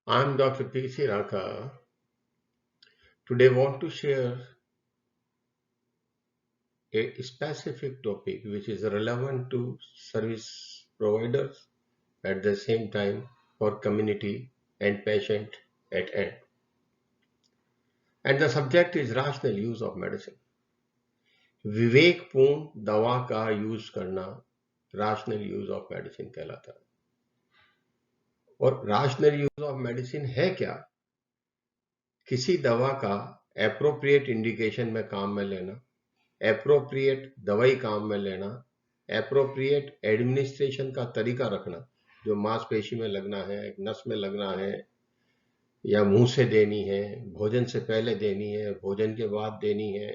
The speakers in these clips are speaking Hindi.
I'm Dr. P.C. Raka. Today, want to share a specific topic which is relevant to service providers at the same time for community and patient at end. And the subject is rational use of medicine. विवेकपूर्ण दवा का यूज करना राशनल यूज ऑफ मेडिसिन कहलाता है। और राशनल यूज ऑफ मेडिसिन है क्या? किसी दवा का एप्रोप्रिएट इंडिकेशन में काम में लेना, एप्रोप्रिएट दवाई काम में लेना, एप्रोप्रिएट एडमिनिस्ट्रेशन का तरीका रखना, जो मांसपेशी में लगना है, नस में लगना है, या मुंह से देनी है, भोजन से पहले देनी है, भोजन के बाद देनी है,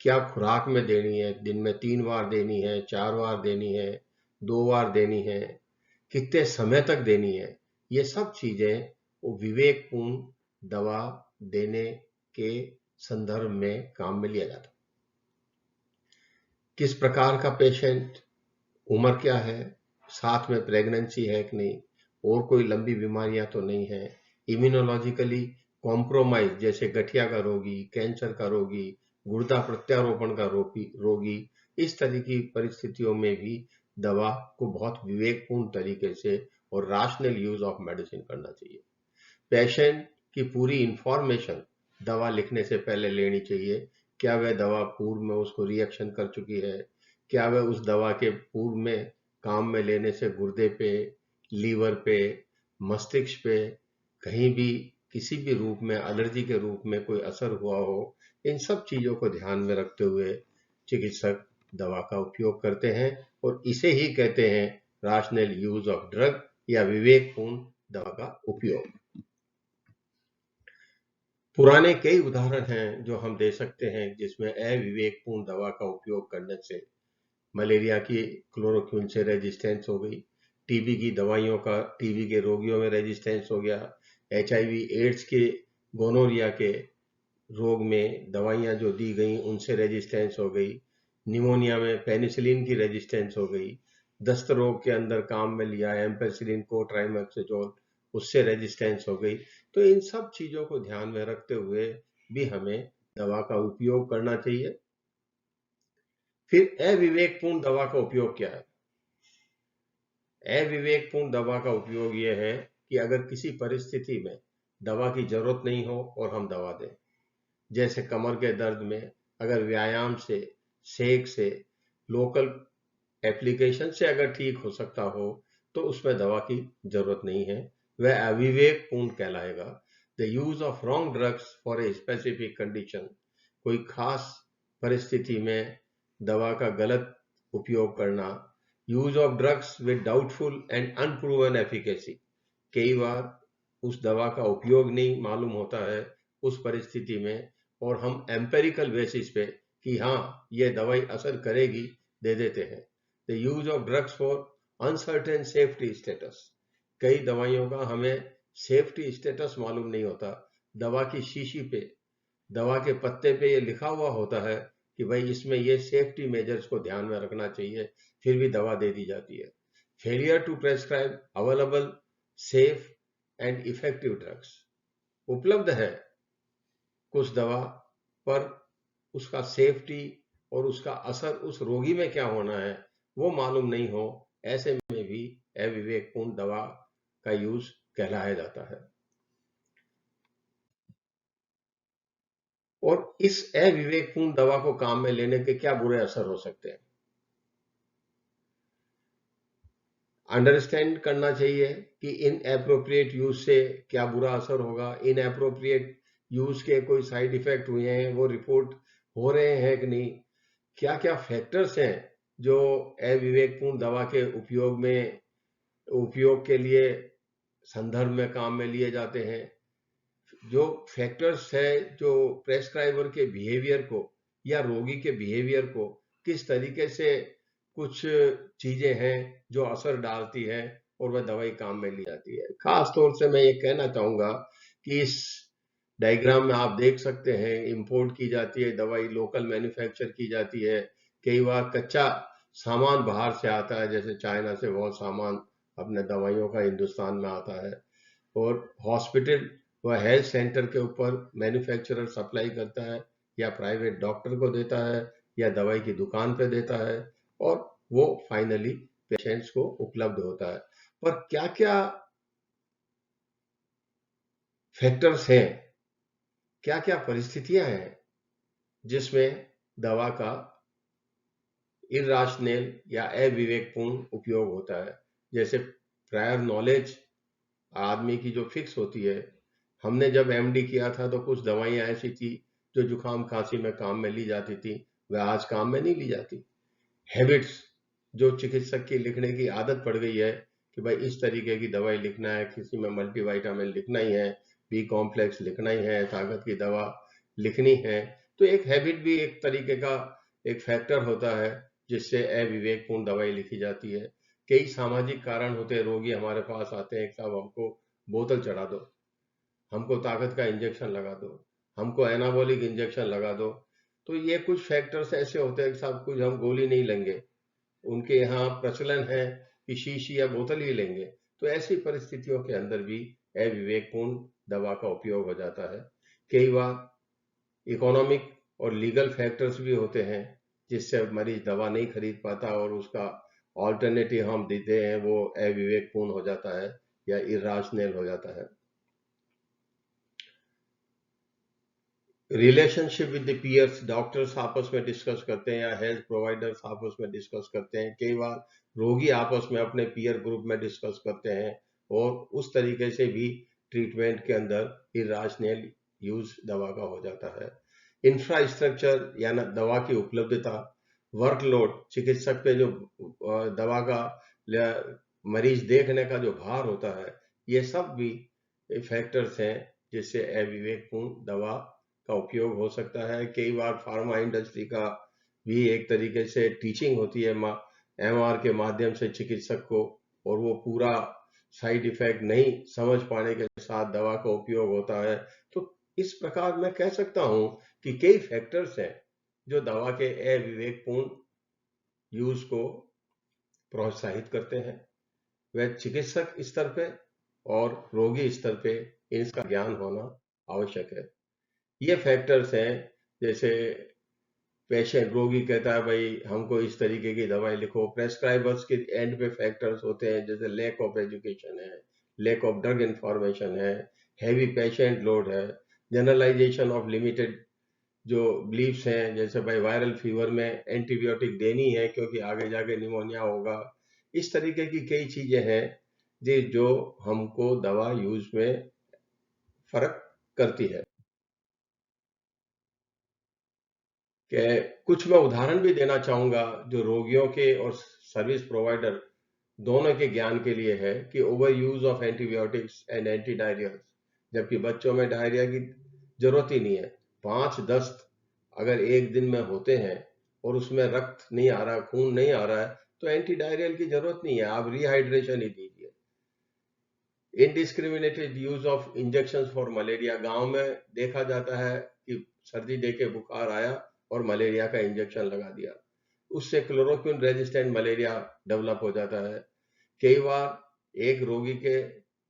क्या खुराक में देनी है, दिन में 3 बार देनी है, 4 बार देनी है, 2 बार देनी है, कितने समय तक देनी है, ये सब चीजें वो विवेकपूर्ण दवा देने के संदर्भ में काम में लिया जाता है। किस प्रकार का पेशेंट, उम्र क्या है, साथ में प्रेगनेंसी है कि नहीं, और कोई लंबी बीमारियां तो नहीं है, इम्यूनोलॉजिकली कॉम्प्रोमाइज जैसे गठिया का रोगी, कैंसर का रोगी, गुर्दा प्रत्यारोपण का रोगी, इस तरह की परिस्थितियों में भी दवा को बहुत विवेकपूर्ण तरीके से और राशनल यूज ऑफ मेडिसिन करना चाहिए। पेशेंट की पूरी इंफॉर्मेशन दवा लिखने से पहले लेनी चाहिए। क्या वह दवा पूर्व में उसको रिएक्शन कर चुकी है, क्या वह उस दवा के पूर्व में काम में लेने से गुर्दे पे, लीवर पे, मस्तिष्क पे कहीं भी किसी भी रूप में एलर्जी के रूप में कोई असर हुआ हो, इन सब चीजों को ध्यान में रखते हुए चिकित्सक दवा का उपयोग करते हैं और इसे ही कहते हैं राशनल यूज ऑफ ड्रग या विवेकपूर्ण दवा का उपयोग। पुराने कई उदाहरण हैं जो हम दे सकते हैं जिसमें अविवेकपूर्ण दवा का उपयोग करने से मलेरिया की क्लोरोक्विन से रेजिस्टेंस हो गई, टीबी की दवाइयों का टीबी के रोगियों में रेजिस्टेंस हो गया, एचआईवी एड्स के, गोनोरिया के रोग में दवाइयां जो दी गई उनसे रेजिस्टेंस हो गई, निमोनिया में पेनिसिलिन की रेजिस्टेंस हो गई, दस्त रोग के अंदर काम में लिया एम्पेसिलिन को ट्राइमेक्सोजोल, उससे रेजिस्टेंस हो गई। तो इन सब चीजों को ध्यान में रखते हुए भी हमें दवा का उपयोग करना चाहिए। फिर अविवेकपूर्ण दवा का उपयोग क्या है? अविवेकपूर्ण दवा का उपयोग यह है कि अगर किसी परिस्थिति में दवा की जरूरत नहीं हो और हम दवा दें, जैसे कमर के दर्द में अगर व्यायाम से, सेक से, लोकल एप्लीकेशन से अगर ठीक हो सकता हो तो उसमें दवा की जरूरत नहीं है, वह अविवेकपूर्ण कहलाएगा। The use of wrong drugs for a specific condition, कोई खास परिस्थिति में दवा का गलत उपयोग करना, use of drugs with doubtful and unproven efficacy, कई बार उस दवा का उपयोग नहीं मालूम होता है उस परिस्थिति में और हम एम्पेरिकल बेसिस पे कि हाँ ये दवाई असर करेगी दे देते हैं। The use of drugs for uncertain safety status, कई दवाइयों का हमें सेफ्टी स्टेटस मालूम नहीं होता, दवा की शीशी पे, दवा के पत्ते पे ये लिखा हुआ होता है कि भाई इसमें ये सेफ्टी मेजर्स को ध्यान में रखना चाहिए, फिर भी दवा दे दी जाती है। Failure to prescribe available safe and effective drugs, उपलब्ध है कुछ दवा पर उसका सेफ्टी और उसका असर उस रोगी में क्या होना है वो मालूम नहीं हो, ऐसे में भी अविवेकपूर्ण दवा का यूज कहलाया जाता है। और इस अविवेकपूर्ण दवा को काम में लेने के क्या बुरे असर हो सकते हैं, अंडरस्टैंड करना चाहिए कि इन एप्रोप्रिएट यूज से क्या बुरा असर होगा, इन एप्रोप्रिएट यूज के कोई साइड इफेक्ट हुए हैं वो रिपोर्ट हो रहे हैं कि नहीं, क्या क्या फैक्टर्स हैं जो अविवेकपूर्ण दवा के उपयोग के लिए संदर्भ में काम में लिए जाते हैं, जो फैक्टर्स है जो प्रेस्क्राइबर के बिहेवियर को या रोगी के बिहेवियर को किस तरीके से कुछ चीजें हैं जो असर डालती है और वह दवाई काम में ली जाती है। खास तौर से मैं ये कहना चाहूंगा कि इस डायग्राम में आप देख सकते हैं इंपोर्ट की जाती है दवाई, लोकल मैन्युफैक्चर की जाती है, कई बार कच्चा सामान बाहर से आता है, जैसे चाइना से बहुत सामान अपने दवाइयों का हिंदुस्तान में आता है, और हॉस्पिटल व हेल्थ सेंटर के ऊपर मैन्युफैक्चरर सप्लाई करता है या प्राइवेट डॉक्टर को देता है या दवाई की दुकान पे देता है और वो फाइनली पेशेंट्स को उपलब्ध होता है। पर क्या क्या फैक्टर्स हैं, क्या क्या परिस्थितियां हैं जिसमें दवा का इर्राशनल या अविवेकपूर्ण उपयोग होता है। जैसे प्रायर नॉलेज आदमी की जो फिक्स होती है। हमने जब एमडी किया था तो कुछ दवाइयां ऐसी थी जो जुकाम खांसी में काम में ली जाती थी, वह आज काम में नहीं ली जाती। हैबिट्स जो चिकित्सक की लिखने की आदत पड़ गई है कि भाई इस तरीके की दवाई लिखना है, किसी में मल्टीविटामिन लिखना ही है, बी कॉम्प्लेक्स लिखना ही है, ताकत की दवा लिखनी है। तो एक हैबिट भी एक तरीके का एक फैक्टर होता है जिससे अविवेकपूर्ण दवाई लिखी जाती है। कई सामाजिक कारण होते हैं, रोगी हमारे पास आते हैं, साहब हमको बोतल चढ़ा दो, हमको ताकत का इंजेक्शन लगा दो, हमको एनाबॉलिक इंजेक्शन लगा दो। तो ये कुछ फैक्टर्स ऐसे होते हैं कि साहब कुछ हम गोली नहीं लेंगे, उनके यहाँ प्रचलन है कि शीशी या बोतल ही लेंगे। तो ऐसी परिस्थितियों के अंदर भी अविवेकपूर्ण दवा का उपयोग हो जाता है। कई बार इकोनॉमिक और लीगल फैक्टर्स भी होते हैं जिससे मरीज दवा नहीं खरीद पाता और उसका ऑल्टरनेटिव हम देते हैं वो अविवेकपूर्ण हो जाता है या इराशनल हो जाता है। Relationship with the peers, doctors आपस में डिस्कस करते हैं या हेल्थ प्रोवाइडर्स आपस में डिस्कस करते हैं। कई बार रोगी आपस में अपने पीयर ग्रुप में डिस्कस करते हैं और उस तरीके से भी ट्रीटमेंट के अंदर इराशनल यूज दवा का हो जाता है। इंफ्रास्ट्रक्चर या ना दवा की उपलब्धता, वर्कलोड, चिकित्सक पे जो दवा का मरीज देखने का जो भार होता है, ये सब भी फैक्टर्स हैं जिससे अविवेकपूर्ण दवा का उपयोग हो सकता है। कई बार फार्मा इंडस्ट्री का भी एक तरीके से टीचिंग होती है एमआर के माध्यम से चिकित्सक को, और वो पूरा साइड इफेक्ट नहीं समझ पाने के साथ दवा का उपयोग होता है। तो इस प्रकार मैं कह सकता हूं कि कई फैक्टर्स हैं जो दवा के अविवेकपूर्ण यूज को प्रोत्साहित करते हैं। वह चिकित्सक स्तर पे और रोगी स्तर पे इसका ज्ञान होना आवश्यक है। ये फैक्टर्स हैं, जैसे पेशेंट रोगी कहता है भाई हमको इस तरीके की दवाई लिखो, प्रेस्क्राइबर्स के एंड पे फैक्टर्स होते हैं जैसे लैक ऑफ एजुकेशन है, लैक ऑफ ड्रग इंफॉर्मेशन है, हैवी पेशेंट लोड है, जनरलाइजेशन ऑफ लिमिटेड जो बिलीफ्स हैं, जैसे भाई वायरल फीवर में एंटीबायोटिक देनी है क्योंकि आगे जाके निमोनिया होगा। इस तरीके की कई चीजें हैं जो हमको दवा यूज में फर्क करती है। कि कुछ मैं उदाहरण भी देना चाहूंगा जो रोगियों के और सर्विस प्रोवाइडर दोनों के ज्ञान के लिए है कि over use of antibiotics and anti diarrhoeal, जबकि बच्चों में डायरिया की जरूरत ही नहीं है। 5 दस्त अगर एक दिन में होते हैं और उसमें रक्त नहीं आ रहा, खून नहीं आ रहा है, तो एंटी डायरियल की जरूरत नहीं है, आप रिहाइड्रेशन ही दीजिए। Indiscriminated use of injection for malaria, गांव में देखा जाता है कि सर्दी देके बुखार आया और मलेरिया का इंजेक्शन लगा दिया, उससे क्लोरोक्विन रेजिस्टेंट मलेरिया डेवलप हो जाता है। कई बार एक रोगी के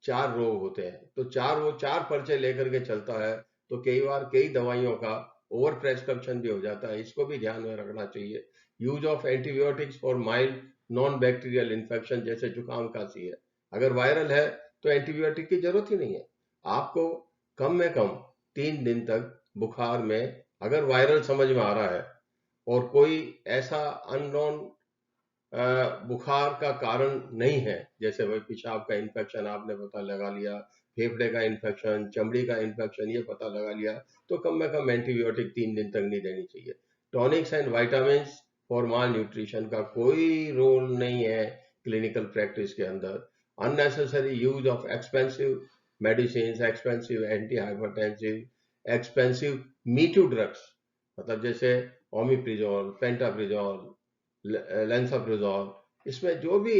4 रोग होते हैं तो वो चार पर्चे लेकर के चलता है, तो कई बार कई दवाइयों का ओवर प्रेस्क्रिप्शन भी हो जाता है, इसको भी ध्यान में रखना चाहिए। Use of antibiotics for mild non bacterial infection, जैसे जुकाम खांसी है, अगर वायरल है तो एंटीबायोटिक की जरूरत ही नहीं है। आपको कम में कम 3 दिन तक बुखार में, अगर वायरल समझ में आ रहा है और कोई ऐसा अननोन बुखार का कारण नहीं है, जैसे भाई पेशाब का इन्फेक्शन आपने पता लगा लिया, फेफड़े का इन्फेक्शन, चमड़ी का इन्फेक्शन ये पता लगा लिया, तो कम से कम एंटीबायोटिक 3 दिन तक नहीं देनी चाहिए। Tonics and vitamin for mall nutrition का कोई रोल नहीं है क्लिनिकल प्रैक्टिस के अंदर। Unnecessary use of expensive medicine, expensive anti hypertensive, expensive me too drugs, मतलब जैसे ओमिप्रिजोल, पेंटाप्रिजोल, लेंसाप्रिजोल, इसमें जो भी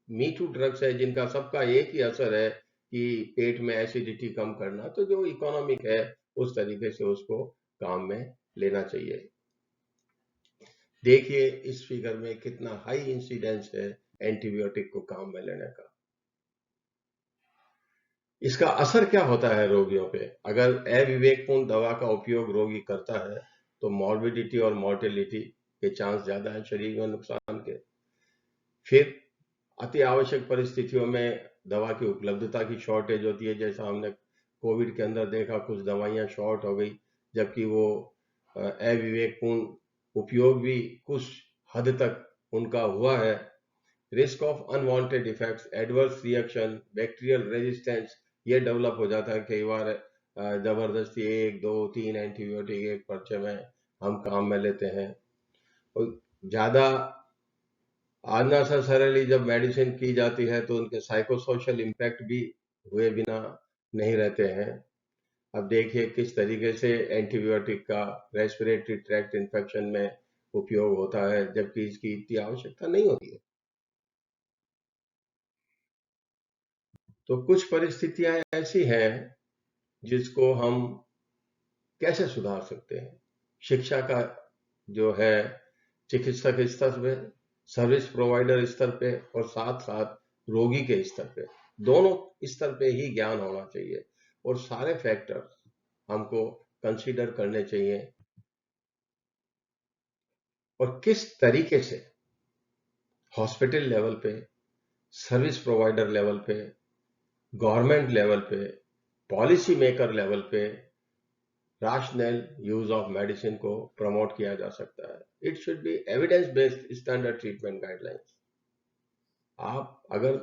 मीटू ड्रग्स है जिनका सबका एक ही असर है कि पेट में एसिडिटी कम करना, तो जो इकोनॉमिक है उस तरीके से उसको काम में लेना चाहिए। देखिए इस फिगर में कितना हाई इंसिडेंस है एंटीबायोटिक को काम में लेने का। इसका असर क्या होता है रोगियों पे? अगर अविवेकपूर्ण दवा का उपयोग रोगी करता है तो मॉर्बिडिटी और मॉर्टेलिटी के चांस ज्यादा है शरीर में नुकसान के। फिर अति आवश्यक परिस्थितियों में दवा की उपलब्धता की शॉर्टेज होती है, जैसा हमने कोविड के अंदर देखा, कुछ दवाइयां शॉर्ट हो गई, जबकि वो अविवेकपूर्ण उपयोग भी कुछ हद तक उनका हुआ है। Risk of unwanted effects, adverse reaction, bacterial resistance, ये डेवलप हो जाता है कई बार। जबरदस्ती 1 2 3 एंटीबायोटिक एक पर्चे में हम काम में लेते हैं, और ज्यादा अननेसेसरली जब मेडिसिन की जाती है तो उनके साइकोसोशल इम्पैक्ट भी हुए बिना नहीं रहते हैं। अब देखिए किस तरीके से एंटीबायोटिक का रेस्पिरेटरी ट्रैक्ट इन्फेक्शन में उपयोग होता है, जबकि इसकी इतनी आवश्यकता नहीं होती है। तो कुछ परिस्थितियां ऐसी हैं जिसको हम कैसे सुधार सकते हैं। शिक्षा का जो है, चिकित्सक स्तर पे, सर्विस प्रोवाइडर स्तर पे, और साथ साथ रोगी के स्तर पे, दोनों स्तर पे ही ज्ञान होना चाहिए, और सारे फैक्टर्स हमको कंसीडर करने चाहिए, और किस तरीके से हॉस्पिटल लेवल पे, सर्विस प्रोवाइडर लेवल पे, गवर्नमेंट लेवल पे, पॉलिसी मेकर लेवल पे राशनल यूज ऑफ मेडिसिन को प्रमोट किया जा सकता है। It should be evidence based standard treatment guidelines. आप अगर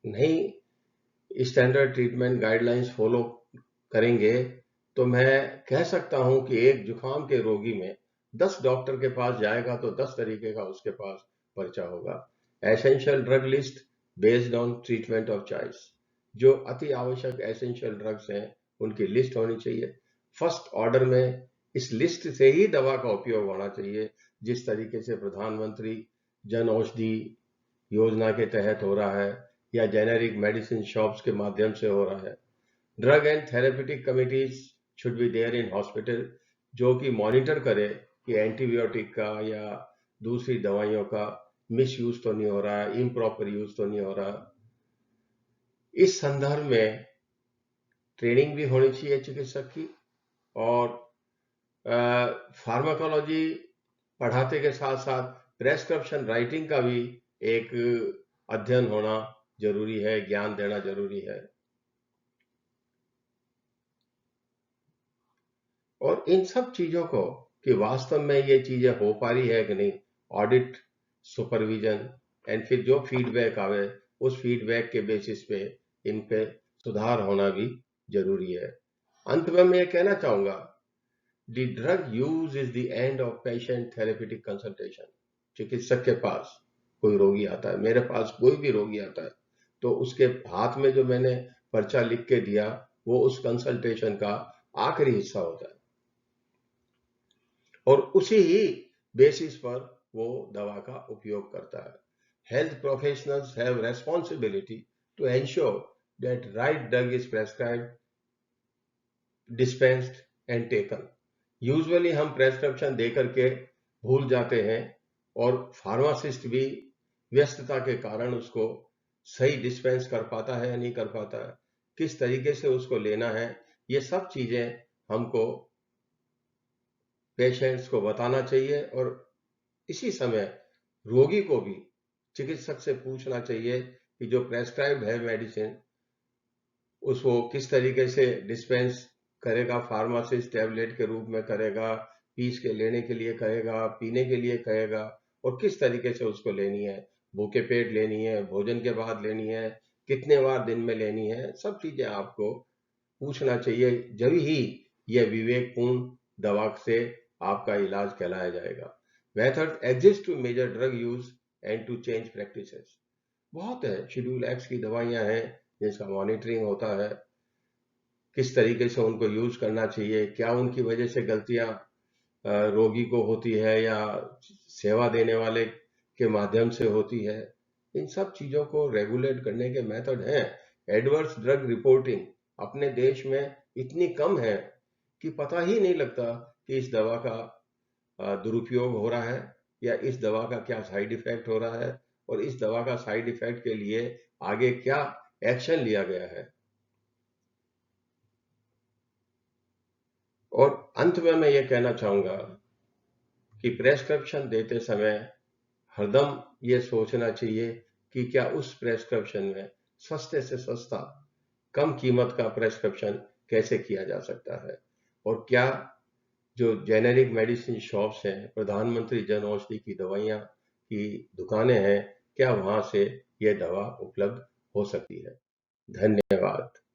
नहीं स्टैंडर्ड ट्रीटमेंट गाइडलाइंस फॉलो करेंगे तो मैं कह सकता हूं कि एक जुकाम के रोगी में 10 डॉक्टर के पास जाएगा तो 10 तरीके का उसके पास पर्चा होगा। Essential drug list based on treatment of choice, जो अति आवश्यक एसेंशियल ड्रग्स हैं उनकी लिस्ट होनी चाहिए। फर्स्ट ऑर्डर में इस लिस्ट से ही दवा का उपयोग होना चाहिए, जिस तरीके से प्रधानमंत्री जन औषधि योजना के तहत हो रहा है, या जेनेरिक मेडिसिन शॉप्स के माध्यम से हो रहा है। Drug and therapeutic committees should be there in hospital, जो कि मॉनिटर करे कि एंटीबायोटिक का या दूसरी दवाइयों का मिस यूज तो नहीं हो रहा है, इम्प्रॉपर यूज तो नहीं हो रहा। इस संदर्भ में ट्रेनिंग भी होनी चाहिए चिकित्सक की, और फार्माकोलॉजी पढ़ाते के साथ साथ प्रेस्क्रिप्शन राइटिंग का भी एक अध्ययन होना जरूरी है, ज्ञान देना जरूरी है। और इन सब चीजों को कि वास्तव में ये चीजें हो पा रही है कि नहीं, ऑडिट, सुपरविजन, एंड फिर जो फीडबैक आवे उस फीडबैक के बेसिस पे इन पे सुधार होना भी जरूरी है। अंत में मैं ये कहना चाहूंगा, the drug use is the end of patient therapeutic consultation. चिकित्सक के पास कोई रोगी आता है, मेरे पास कोई भी रोगी आता है, तो उसके हाथ में जो मैंने पर्चा लिख के दिया वो उस कंसल्टेशन का आखिरी हिस्सा होता है, और उसी ही बेसिस पर वो दवा का उपयोग करता है। Health professionals have responsibility to ensure that right drug is prescribed, dispensed and taken. Usually हम प्रेस्क्रिप्शन दे करके भूल जाते हैं, और फार्मासिस्ट भी व्यस्तता के कारण उसको सही डिस्पेंस कर पाता है या नहीं कर पाता है, किस तरीके से उसको लेना है, ये सब चीजें हमको पेशेंट्स को बताना चाहिए। और इसी समय रोगी को भी चिकित्सक से पूछना चाहिए कि जो प्रेस्क्राइब्ड है मेडिसिन उसको किस तरीके से डिस्पेंस करेगा, फार्मासिस्ट टैबलेट के रूप में करेगा, पीस के लेने के लिए कहेगा, पीने के लिए कहेगा, और किस तरीके से उसको लेनी है, भूखे पेट लेनी है, भोजन के बाद लेनी है, कितने बार दिन में लेनी है, सब चीजें आपको पूछना चाहिए। जब ही यह विवेकपूर्ण दवा से आपका इलाज कहलाया जाएगा। Method exist to measure drug use and to change practices. बहुत है, शेड्यूल एक्स की दवाइयां हैं जिसका मॉनिटरिंग होता है, किस तरीके से उनको यूज करना चाहिए, क्या उनकी वजह से गलतियां रोगी को होती है या सेवा देने वाले के माध्यम से होती है। इन सब चीजों को रेगुलेट करने के मेथड हैं। एडवर्स ड्रग रिपोर्टिंग अपने देश में इतनी कम है कि पता ही नहीं लगता कि इस दवा का दुरुपयोग हो रहा है या इस दवा का क्या साइड इफेक्ट हो रहा है, और इस दवा का साइड इफेक्ट के लिए आगे क्या एक्शन लिया गया है। और अंत में मैं ये कहना चाहूँगा कि प्रेस्क्रिप्शन देते समय हरदम ये सोचना चाहिए कि क्या उस प्रेस्क्रिप्शन में सस्ते से सस्ता, कम कीमत का प्रेस्क्रिप्शन कैसे किया जा सकता है, और क्या जो जेनेरिक मेडिसिन शॉप्स हैं, प्रधानमंत्री जन औषधि की दवाइयाँ की दुकानें हैं, क्या वहाँ से ये दवा उपलब्ध हो सकती है। धन्यवाद।